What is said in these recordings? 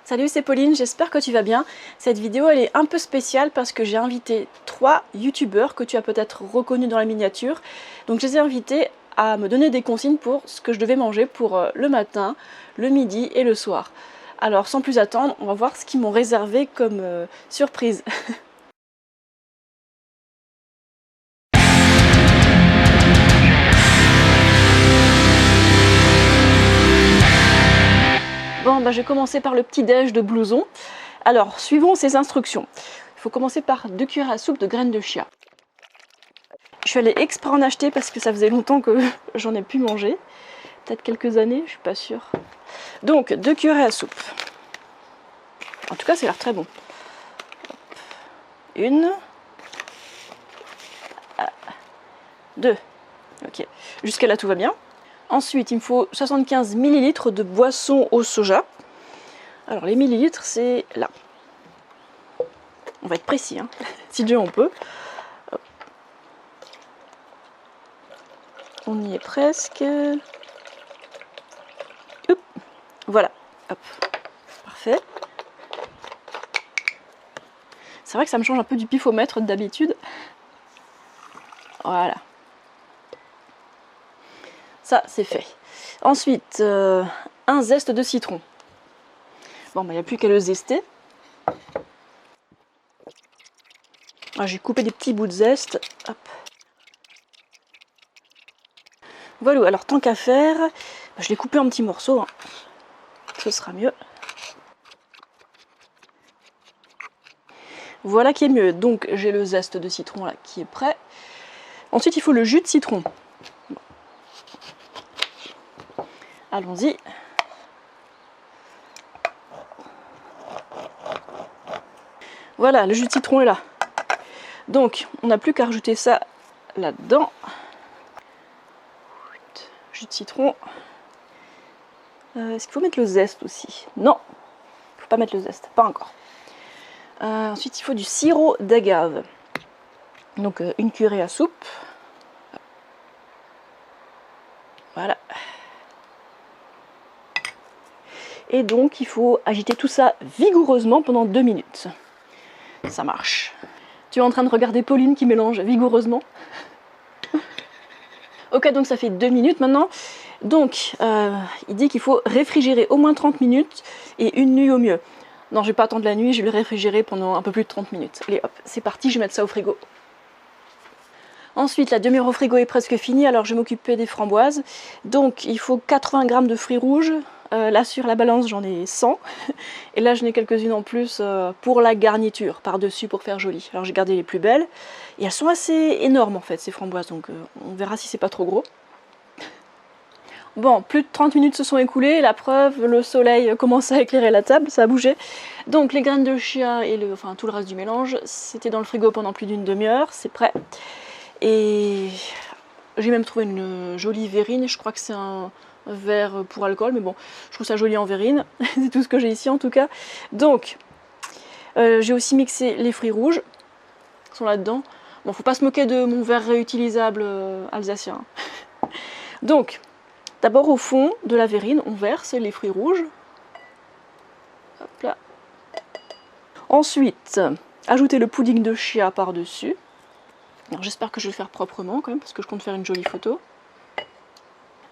Salut, c'est Pauline, j'espère que tu vas bien. Cette vidéo elle est un peu spéciale parce que j'ai invité 3 youtubeurs que tu as peut-être reconnus dans la miniature. Donc je les ai invités à me donner des consignes pour ce que je devais manger pour le matin, le midi et le soir. Alors sans plus attendre, on va voir ce qu'ils m'ont réservé comme surprise. Bon, bah, je vais commencer par le petit-déj de blouson. Alors, suivons ces instructions. Il faut commencer par 2 cuillères à soupe de graines de chia. Je suis allée exprès en acheter parce que ça faisait longtemps que j'en ai pu manger. Peut-être quelques années, je suis pas sûre. Donc, 2 cuillères à soupe. En tout cas, ça a l'air très bon. 1, 2. Ok. Jusqu'à là, tout va bien. Ensuite, il me faut 75 ml de boisson au soja. Alors, les millilitres, c'est là. On va être précis, hein. Si Dieu on peut. Hop. On y est presque. Hop. Voilà. Hop. Parfait. C'est vrai que ça me change un peu du pifomètre d'habitude. Voilà. Ça, c'est fait. Ensuite, un zeste de citron. Bon, bah, il n'y a plus qu'à le zester. Ah, j'ai coupé des petits bouts de zeste. Hop. Voilà, alors tant qu'à faire, je l'ai coupé en petits morceaux. Hein. Ce sera mieux. Voilà qui est mieux. Donc, j'ai le zeste de citron là qui est prêt. Ensuite, il faut le jus de citron. Allons-y. Voilà, le jus de citron est là. Donc, on n'a plus qu'à rajouter ça là-dedans. Jus de citron. Est-ce qu'il faut mettre le zeste aussi? Non, il ne faut pas mettre le zeste, pas encore. Ensuite, il faut du sirop d'agave. Donc, 1 cuillerée à soupe. Voilà. Et donc, il faut agiter tout ça vigoureusement pendant 2 minutes. Ça marche. Tu es en train de regarder Pauline qui mélange vigoureusement. Ok, donc ça fait 2 minutes maintenant. Donc, il dit qu'il faut réfrigérer au moins 30 minutes et 1 nuit au mieux. Non, je vais pas attendre la nuit, je vais le réfrigérer pendant un peu plus de 30 minutes. Allez hop, c'est parti, je vais mettre ça au frigo. Ensuite, la demi-heure au frigo est presque finie, alors je vais m'occuper des framboises. Donc, il faut 80 g de fruits rouges. Là, sur la balance, j'en ai 100. Et là, je n'ai quelques-unes en plus pour la garniture, par-dessus, pour faire joli. Alors, j'ai gardé les plus belles. Et elles sont assez énormes, en fait, ces framboises. Donc, on verra si c'est pas trop gros. Bon, plus de 30 minutes se sont écoulées. La preuve, le soleil commence à éclairer la table, ça a bougé. Donc, les graines de chia et tout le reste du mélange, c'était dans le frigo pendant plus d'une demi-heure. C'est prêt. Et j'ai même trouvé une jolie verrine. Je crois que c'est un verre pour alcool, mais bon, je trouve ça joli en verrine. C'est tout ce que j'ai ici en tout cas. Donc, j'ai aussi mixé les fruits rouges. Ils sont là-dedans. Bon, faut pas se moquer de mon verre réutilisable alsacien. Donc, d'abord au fond de la verrine, on verse les fruits rouges. Hop là. Ensuite, ajouter le pudding de chia par-dessus. Alors j'espère que je vais le faire proprement quand même, parce que je compte faire une jolie photo.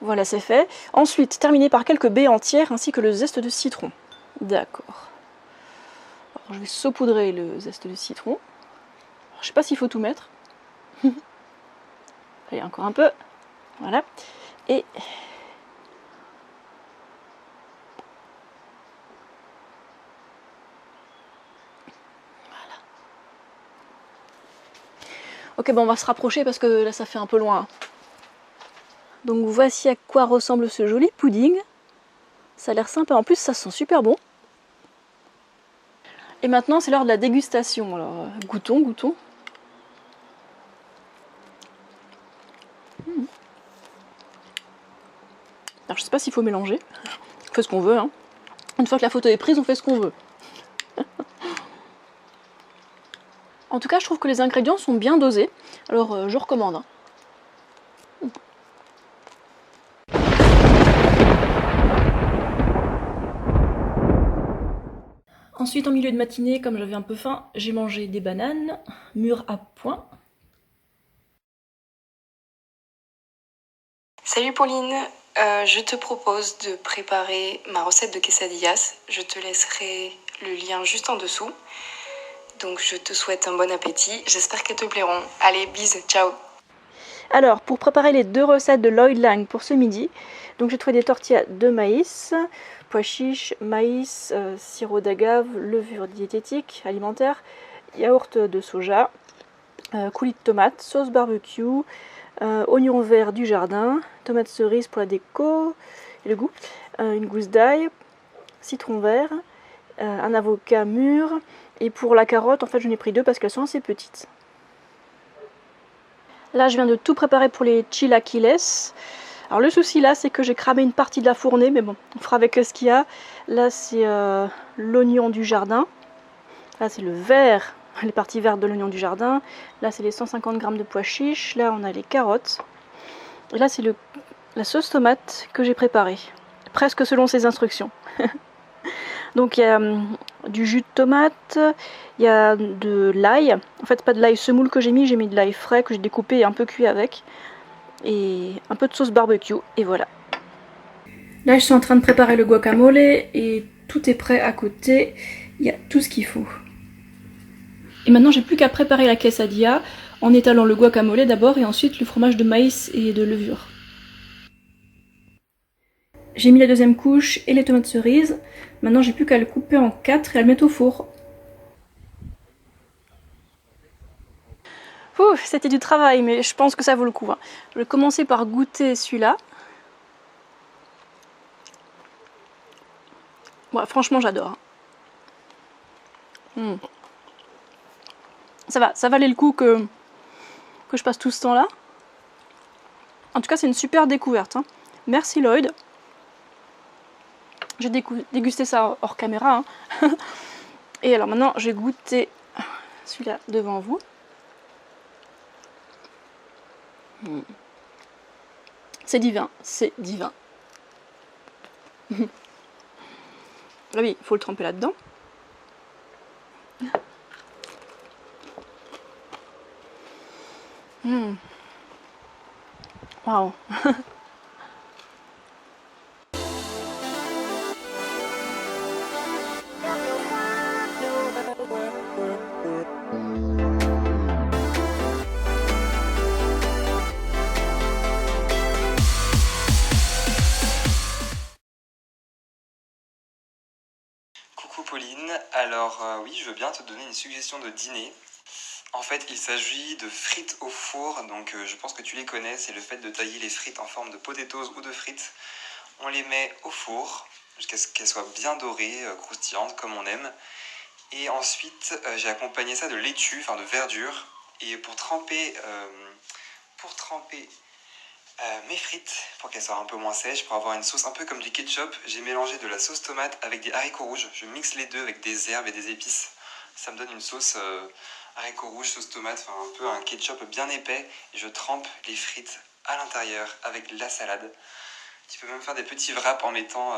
Voilà, c'est fait. Ensuite, terminer par quelques baies entières ainsi que le zeste de citron. D'accord. Alors, je vais saupoudrer le zeste de citron. Alors, je sais pas s'il faut tout mettre. Allez, encore un peu. Voilà. Et ok, bon, on va se rapprocher parce que là, ça fait un peu loin. Donc, voici à quoi ressemble ce joli pudding. Ça a l'air sympa. En plus, ça sent super bon. Et maintenant, c'est l'heure de la dégustation. Alors, goûtons, goûtons. Alors, je sais pas s'il faut mélanger. On fait ce qu'on veut. Hein. Une fois que la photo est prise, on fait ce qu'on veut. En tout cas, je trouve que les ingrédients sont bien dosés. Alors, je recommande. Hein. Ensuite, en milieu de matinée, comme j'avais un peu faim, j'ai mangé des bananes, mûres à point. Salut Pauline, je te propose de préparer ma recette de quesadillas. Je te laisserai le lien juste en dessous. Donc je te souhaite un bon appétit, j'espère qu'elles te plairont. Allez, bises, ciao. Alors, pour préparer les deux recettes de Lloyd Lang pour ce midi, donc j'ai trouvé des tortillas de maïs, pois chiches, maïs, sirop d'agave, levure diététique alimentaire, yaourt de soja, coulis de tomates, sauce barbecue, oignons verts du jardin, tomates cerises pour la déco et le goût, une gousse d'ail, citron vert, un avocat mûr, et pour la carotte, en fait, j'en ai pris deux parce qu'elles sont assez petites. Là, je viens de tout préparer pour les chilaquiles. Alors le souci là, c'est que j'ai cramé une partie de la fournée, mais bon, on fera avec ce qu'il y a. Là, c'est l'oignon du jardin. Là, c'est le vert, les parties vertes de l'oignon du jardin. Là, c'est les 150 g de pois chiches. Là, on a les carottes. Et là, c'est la sauce tomate que j'ai préparée, presque selon ses instructions. Donc, il y a du jus de tomate, il y a de l'ail. En fait, pas de l'ail semoule que j'ai mis de l'ail frais que j'ai découpé et un peu cuit avec. Et un peu de sauce barbecue, et voilà. Là, je suis en train de préparer le guacamole et tout est prêt à côté. Il y a tout ce qu'il faut. Et maintenant, j'ai plus qu'à préparer la quesadilla en étalant le guacamole d'abord et ensuite le fromage de maïs et de levure. J'ai mis la deuxième couche et les tomates cerises. Maintenant, j'ai plus qu'à le couper en 4 et à le mettre au four. C'était du travail, mais je pense que ça vaut le coup. Hein. Je vais commencer par goûter celui-là. Ouais, franchement, j'adore. Ça valait le coup que je passe tout ce temps-là. En tout cas, c'est une super découverte. Hein. Merci Lloyd. J'ai dégusté ça hors caméra. Hein. Et alors maintenant, j'ai goûté celui-là devant vous. C'est divin, c'est divin. Ah oui, il faut le tremper là-dedans. Waouh. Coucou Pauline, alors oui, je veux bien te donner une suggestion de dîner. En fait, il s'agit de frites au four, donc je pense que tu les connais, c'est le fait de tailler les frites en forme de potatoes ou de frites. On les met au four jusqu'à ce qu'elles soient bien dorées, croustillantes comme on aime. Et ensuite, j'ai accompagné ça de laitue, enfin de verdure. Et pour tremper mes frites, pour qu'elles soient un peu moins sèches, pour avoir une sauce un peu comme du ketchup, j'ai mélangé de la sauce tomate avec des haricots rouges. Je mixe les deux avec des herbes et des épices. Ça me donne une sauce haricots rouges, sauce tomate, enfin un peu un ketchup bien épais. Et je trempe les frites à l'intérieur avec la salade. Tu peux même faire des petits wraps en mettant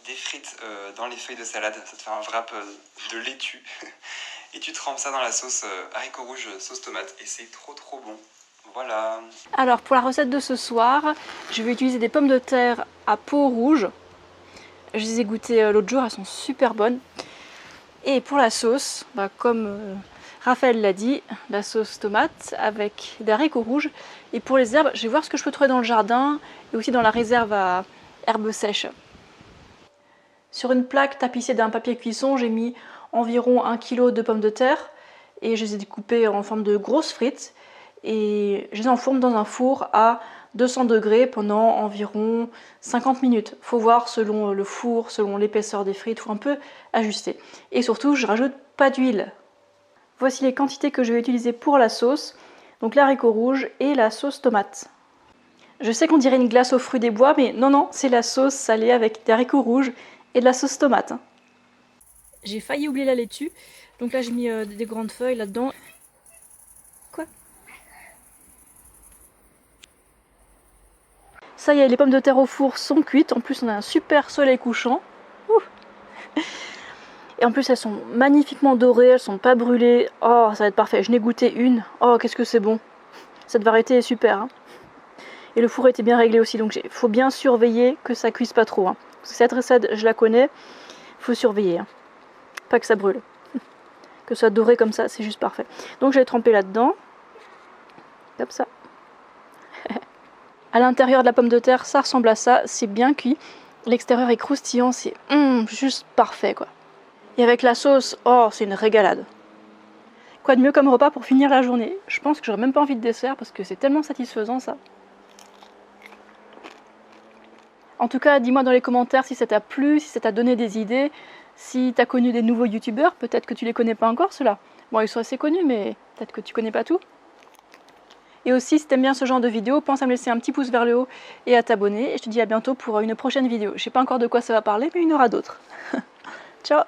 des frites dans les feuilles de salade. Ça te fait un wrap de laitue. Et tu trempes ça dans la sauce haricots rouges, sauce tomate. Et c'est trop trop bon. Voilà. Alors pour la recette de ce soir, je vais utiliser des pommes de terre à peau rouge. Je les ai goûtées l'autre jour, elles sont super bonnes. Et pour la sauce, comme Raphaël l'a dit, la sauce tomate avec des haricots rouges. Et pour les herbes, je vais voir ce que je peux trouver dans le jardin et aussi dans la réserve à herbes sèches. Sur une plaque tapissée d'un papier cuisson, j'ai mis environ 1 kg de pommes de terre et je les ai découpées en forme de grosses frites. Et je les enfourne dans un four à 200 degrés pendant environ 50 minutes. Faut voir selon le four, selon l'épaisseur des frites, faut un peu ajuster. Et surtout, je rajoute pas d'huile. Voici les quantités que je vais utiliser pour la sauce. Donc l'haricot rouge et la sauce tomate. Je sais qu'on dirait une glace aux fruits des bois, mais non, c'est la sauce salée avec des haricots rouges et de la sauce tomate. J'ai failli oublier la laitue, donc là j'ai mis des grandes feuilles là-dedans. Quoi ? Ça y est, les pommes de terre au four sont cuites. En plus, on a un super soleil couchant. Ouh. Et en plus elles sont magnifiquement dorées, elles sont pas brûlées. Oh ça va être parfait, je n'ai goûté une. Oh qu'est-ce que c'est bon. Cette variété est super. Hein. Et le four était bien réglé aussi, donc il faut bien surveiller que ça cuise pas trop. Hein. Parce que cette recette je la connais, il faut surveiller. Hein. Pas que ça brûle. Que ça soit doré comme ça, c'est juste parfait. Donc je vais tremper là-dedans. Comme ça. À l'intérieur de la pomme de terre, ça ressemble à ça, c'est bien cuit. L'extérieur est croustillant, c'est juste parfait quoi. Et avec la sauce, oh c'est une régalade. Quoi de mieux comme repas pour finir la journée? Je pense que j'aurais même pas envie de dessert parce que c'est tellement satisfaisant ça. En tout cas, dis-moi dans les commentaires si ça t'a plu, si ça t'a donné des idées, si t'as connu des nouveaux youtubeurs, peut-être que tu les connais pas encore ceux-là. Bon, ils sont assez connus, mais peut-être que tu connais pas tout. Et aussi, si t'aimes bien ce genre de vidéo, pense à me laisser un petit pouce vers le haut et à t'abonner. Et je te dis à bientôt pour une prochaine vidéo. Je sais pas encore de quoi ça va parler, mais il y en aura d'autres. Ciao!